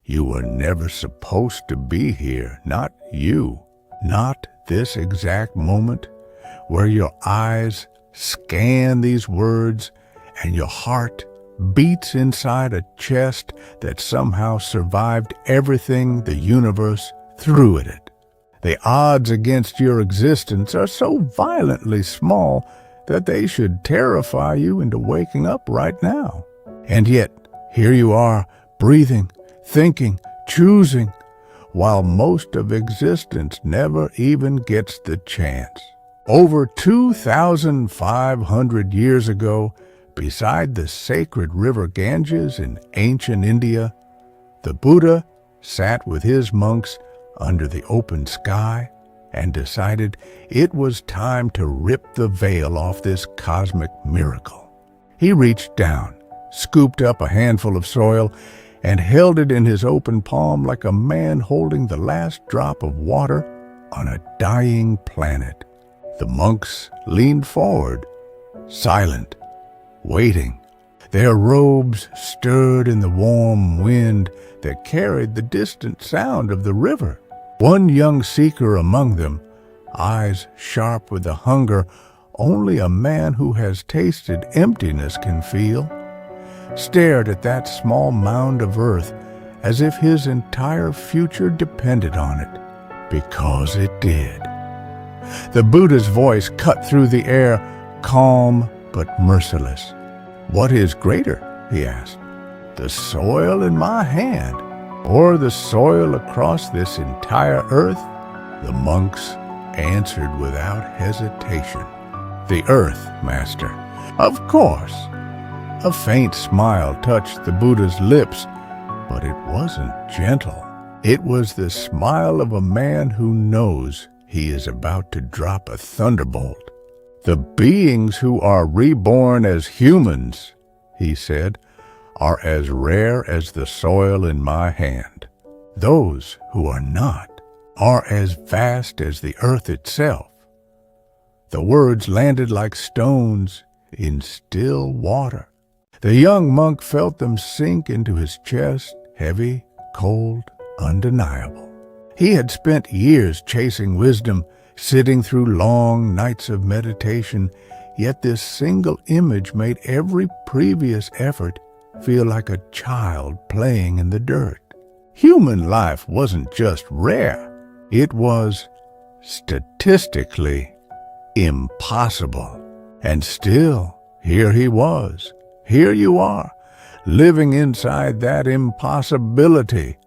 You were never supposed to be here, not you, not this exact moment where your eyes scan these words and your heart beats inside a chest that somehow survived everything the universe threw at it. The odds against your existence are so violently small that they should terrify you into waking up right now. And yet, here you are, breathing, thinking, choosing, while most of existence never even gets the chance. Over 2,500 years ago, beside the sacred river Ganges in ancient India, the Buddha sat with his monks under the open sky and decided it was time to rip the veil off this cosmic miracle. He reached down, scooped up a handful of soil, and held it in his open palm like a man holding the last drop of water on a dying planet. The monks leaned forward, silent, waiting. Their robes stirred in the warm wind that carried the distant sound of the river. One young seeker among them, eyes sharp with the hunger only a man who has tasted emptiness can feel, stared at that small mound of earth as if his entire future depended on it, because it did. The Buddha's voice cut through the air, calm but merciless. "What is greater?" he asked. "The soil in my hand, or the soil across this entire earth?" The monks answered without hesitation. "The earth, Master." "Of course." A faint smile touched the Buddha's lips, but it wasn't gentle. It was the smile of a man who knows he is about to drop a thunderbolt. "The beings who are reborn as humans," he said, "are as rare as the soil in my hand. Those who are not are as vast as the earth itself." The words landed like stones in still water. The young monk felt them sink into his chest, heavy, cold, undeniable. He had spent years chasing wisdom, sitting through long nights of meditation, yet this single image made every previous effort feel like a child playing in the dirt. Human life wasn't just rare, it was statistically impossible. And still, here he was. Here you are, living inside that impossibility.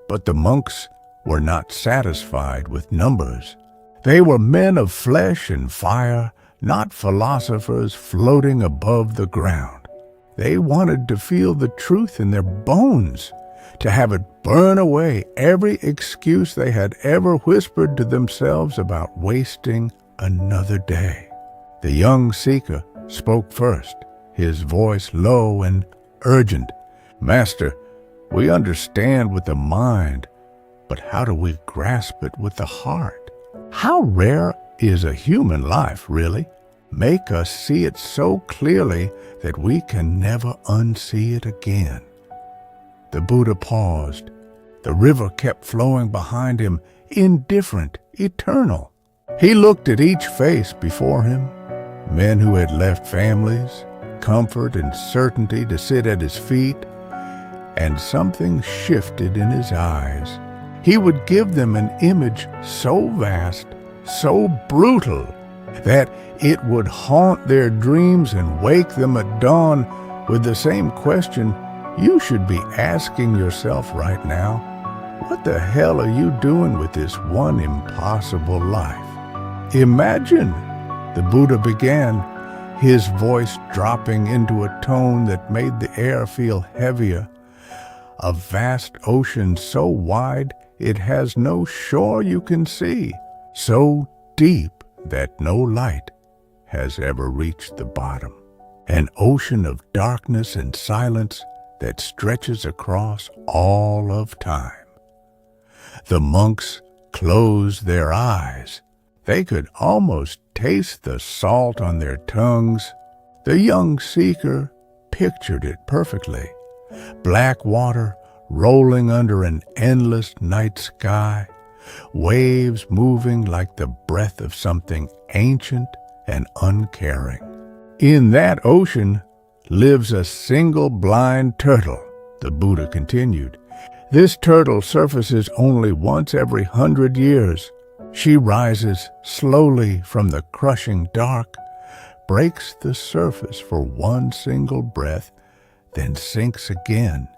But the monks were not satisfied with numbers. They were men of flesh and fire, not philosophers floating above the ground. They wanted to feel the truth in their bones, to have it burn away every excuse they had ever whispered to themselves about wasting another day. The young seeker spoke first, his voice low and urgent. "Master, we understand with the mind, but how do we grasp it with the heart? How rare is a human life, really? Make us see it so clearly that we can never unsee it again." The Buddha paused. The river kept flowing behind him, indifferent, eternal. He looked at each face before him, men who had left families, comfort and certainty to sit at his feet, and something shifted in his eyes. He would give them an image so vast, so brutal, that it would haunt their dreams and wake them at dawn with the same question you should be asking yourself right now. What the hell are you doing with this one impossible life? Imagine, the Buddha began, his voice dropping into a tone that made the air feel heavier. A vast ocean so wide it has no shore you can see, so deep that no light has ever reached the bottom. An ocean of darkness and silence that stretches across all of time. The monks closed their eyes. They could almost taste the salt on their tongues. The young seeker pictured it perfectly. Black water rolling under an endless night sky, waves moving like the breath of something ancient and uncaring. In that ocean lives a single blind turtle, the Buddha continued. This turtle surfaces only once every 100 years. She rises slowly from the crushing dark, breaks the surface for one single breath, then sinks again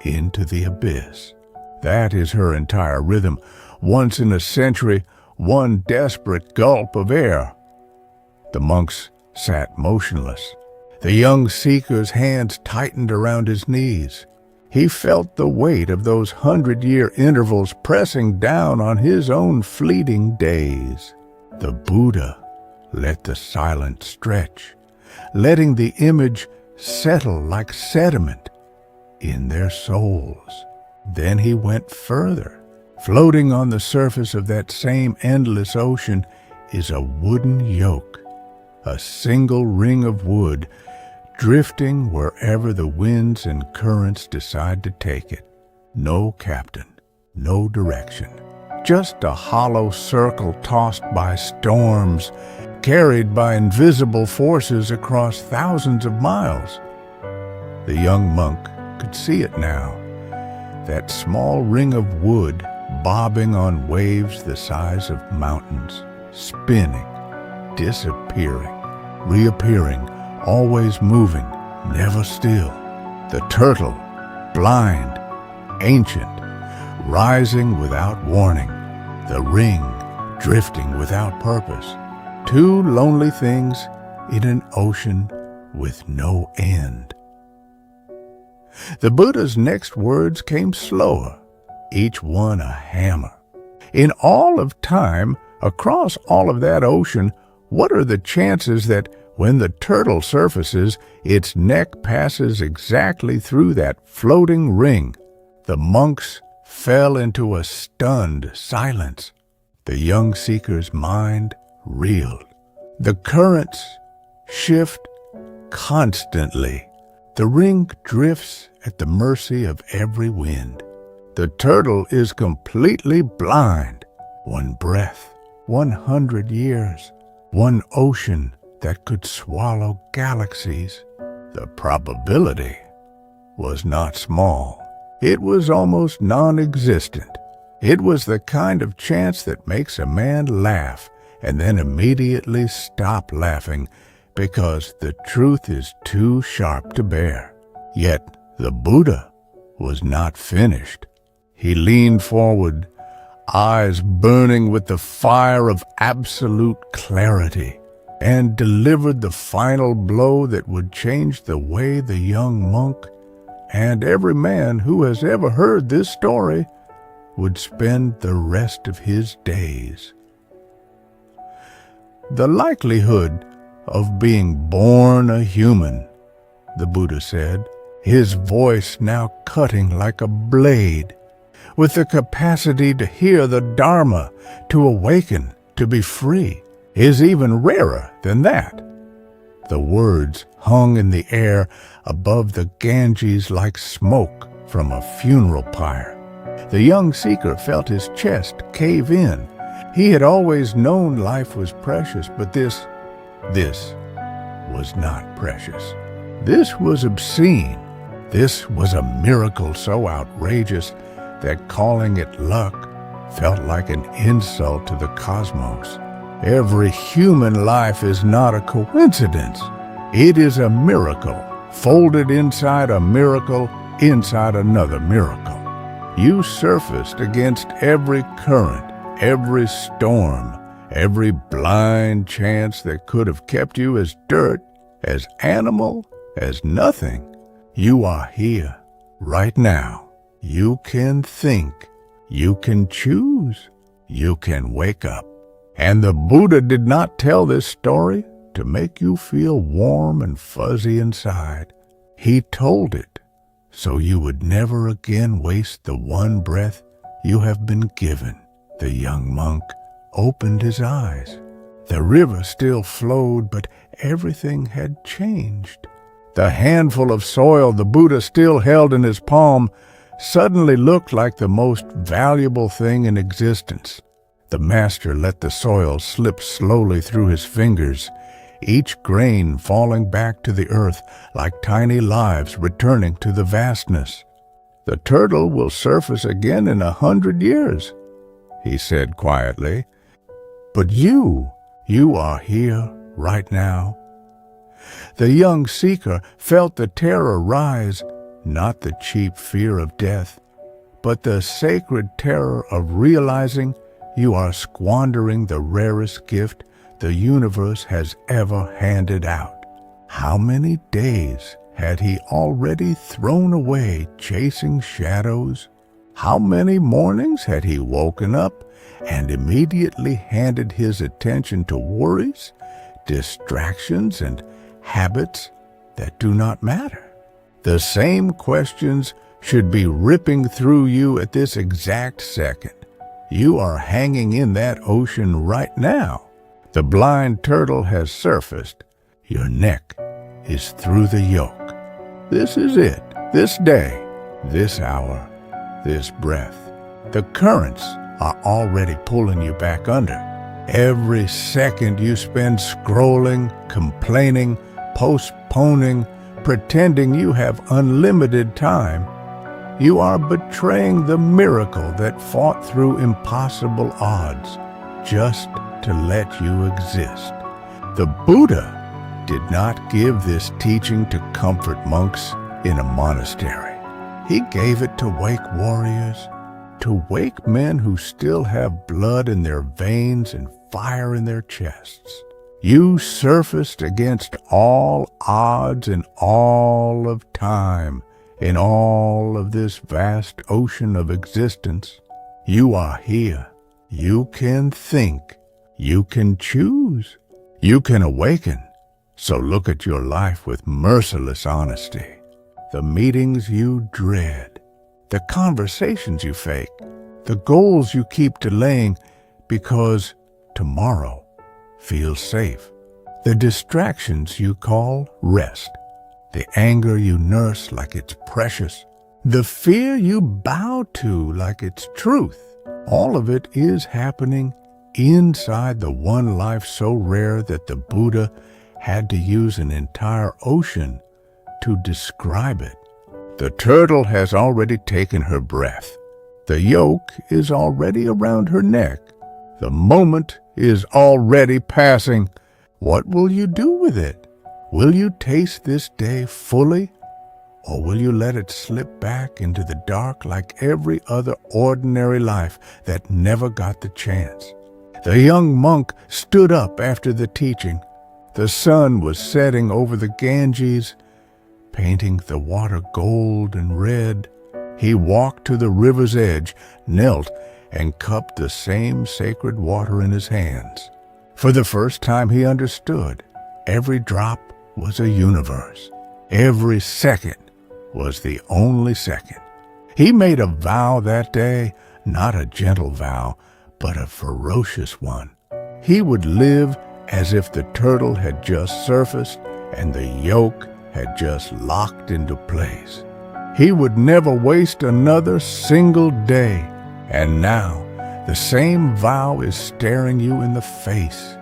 into the abyss. That is her entire rhythm. Once in a century, one desperate gulp of air. The monks sat motionless. The young seeker's hands tightened around his knees. He felt the weight of those 100-year intervals pressing down on his own fleeting days. The Buddha let the silence stretch, letting the image settle like sediment in their souls. Then he went further. Floating on the surface of that same endless ocean is a wooden yoke, a single ring of wood, drifting wherever the winds and currents decide to take it. No captain, no direction, just a hollow circle tossed by storms, carried by invisible forces across thousands of miles. The young monk could see it now, that small ring of wood bobbing on waves the size of mountains, spinning, disappearing, reappearing, always moving, never still. The turtle, blind, ancient, rising without warning. The ring, drifting without purpose. Two lonely things in an ocean with no end. The Buddha's next words came slower, each one a hammer. In all of time, across all of that ocean, what are the chances that when the turtle surfaces, its neck passes exactly through that floating ring? The monks fell into a stunned silence. The young seeker's mind reeled. The currents shift constantly. The ring drifts at the mercy of every wind. The turtle is completely blind. One breath, 100 years, one ocean that could swallow galaxies. The probability was not small. It was almost non-existent. It was the kind of chance that makes a man laugh and then immediately stop laughing because the truth is too sharp to bear. Yet the Buddha was not finished. He leaned forward, eyes burning with the fire of absolute clarity, and delivered the final blow that would change the way the young monk and every man who has ever heard this story would spend the rest of his days. The likelihood of being born a human, the Buddha said, his voice now cutting like a blade, with the capacity to hear the Dharma, to awaken, to be free, is even rarer than that. The words hung in the air above the Ganges like smoke from a funeral pyre. The young seeker felt his chest cave in. He had always known life was precious, but this was not precious. This was obscene. This was a miracle so outrageous that calling it luck felt like an insult to the cosmos. Every human life is not a coincidence. It is a miracle, folded inside a miracle, inside another miracle. You surfaced against every current, every storm, every blind chance that could have kept you as dirt, as animal, as nothing. You are here, right now. You can think. You can choose. You can wake up. And the Buddha did not tell this story to make you feel warm and fuzzy inside. He told it so you would never again waste the one breath you have been given. The young monk opened his eyes. The river still flowed, but everything had changed. The handful of soil the Buddha still held in his palm suddenly looked like the most valuable thing in existence. The master let the soil slip slowly through his fingers, each grain falling back to the earth like tiny lives returning to the vastness. "The turtle will surface again in 100 years, he said quietly. "But you are here right now." The young seeker felt the terror rise, not the cheap fear of death, but the sacred terror of realizing you are squandering the rarest gift the universe has ever handed out. How many days had he already thrown away chasing shadows? How many mornings had he woken up and immediately handed his attention to worries, distractions, and habits that do not matter? The same questions should be ripping through you at this exact second. You are hanging in that ocean right now. The blind turtle has surfaced. Your neck is through the yoke. This is it. This day, this hour, this breath. The currents are already pulling you back under. Every second you spend scrolling, complaining, postponing, pretending you have unlimited time, you are betraying the miracle that fought through impossible odds just to let you exist. The Buddha did not give this teaching to comfort monks in a monastery. He gave it to wake warriors, to wake men who still have blood in their veins and fire in their chests. You surfaced against all odds in all of time, in all of this vast ocean of existence. You are here. You can think. You can choose. You can awaken. So look at your life with merciless honesty. The meetings you dread, the conversations you fake, the goals you keep delaying because tomorrow feels safe, the distractions you call rest, the anger you nurse like it's precious, the fear you bow to like it's truth. All of it is happening inside the one life so rare that the Buddha had to use an entire ocean to describe it. The turtle has already taken her breath. The yoke is already around her neck. The moment is already passing. What will you do with it? Will you taste this day fully, or will you let it slip back into the dark like every other ordinary life that never got the chance? The young monk stood up after the teaching. The sun was setting over the Ganges, painting the water gold and red. He walked to the river's edge, knelt, and cupped the same sacred water in his hands. For the first time he understood. Every drop was a universe. Every second was the only second. He made a vow that day, not a gentle vow, but a ferocious one. He would live as if the turtle had just surfaced and the yoke had just locked into place. He would never waste another single day. And now, the same vow is staring you in the face.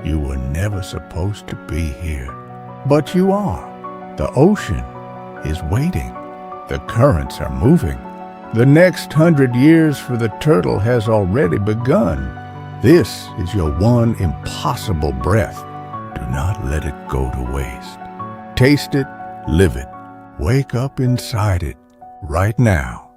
You were never supposed to be here. But you are. The ocean is waiting. The currents are moving. The next 100 years for the turtle has already begun. This is your one impossible breath. Do not let it go to waste. Taste it, live it, wake up inside it right now.